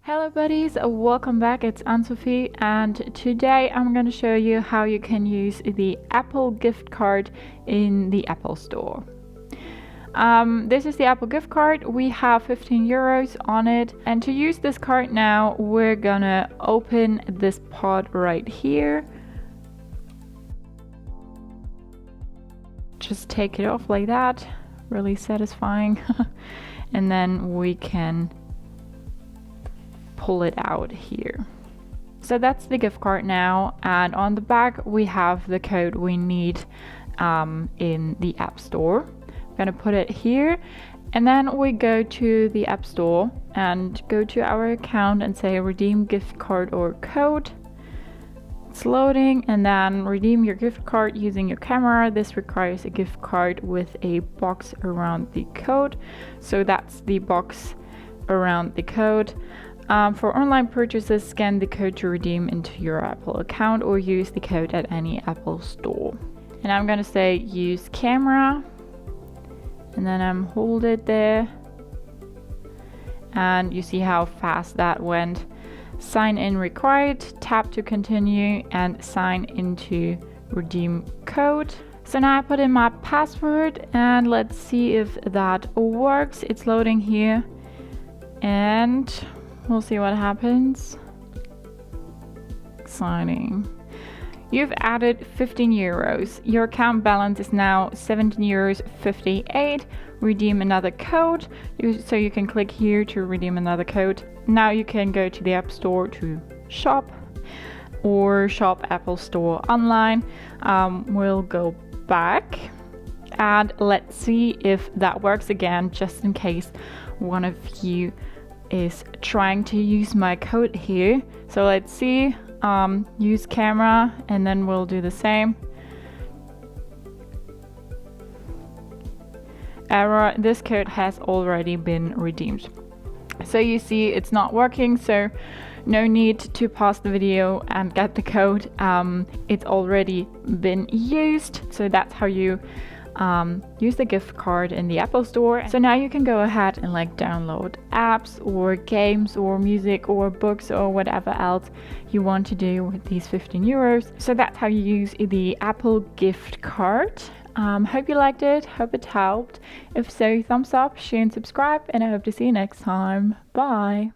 Hello buddies, welcome back. It's Anne-Sophie and today I'm going to show you how you can use the Apple gift card in the Apple Store. This is the Apple gift card. We have 15 euros on it, and to use this card now we're gonna open this pod right here. Just take it off like that, really satisfying. And then we can pull it out here. So that's the gift card now, and on the back we have the code we need in the App Store. I'm gonna put it here, and then we go to the App Store and go to our account and say redeem gift card or code. It's loading, and then redeem your gift card using your camera. This requires a gift card with a box around the code, so that's the box around the code. For online purchases, scan the code to redeem into your Apple account or use the code at any Apple store. And I'm gonna say use camera, and then I'm hold it there, and you see how fast that went. Sign in required, tap to continue, and sign into redeem code. So now I put in my password and let's see if that works. It's loading here and we'll see what happens. Exciting. You've added 15 euros. Your account balance is now 17.58 euros. Redeem another code. So you can click here to redeem another code. Now you can go to the App Store to shop or shop Apple Store online. We'll go back and let's see if that works again, just in case one of you is trying to use my code here. So let's see, use camera, and then we'll do the same. Error, this code has already been redeemed. So you see it's not working, so no need to pause the video and get the code. It's already been used, so that's how you use the gift card in the Apple Store. So now you can go ahead and download apps or games or music or books or whatever else you want to do with these 15 euros. So that's how you use the Apple gift card. Hope you liked it, hope it helped. If so, thumbs up, share and subscribe, and I hope to see you next time. Bye!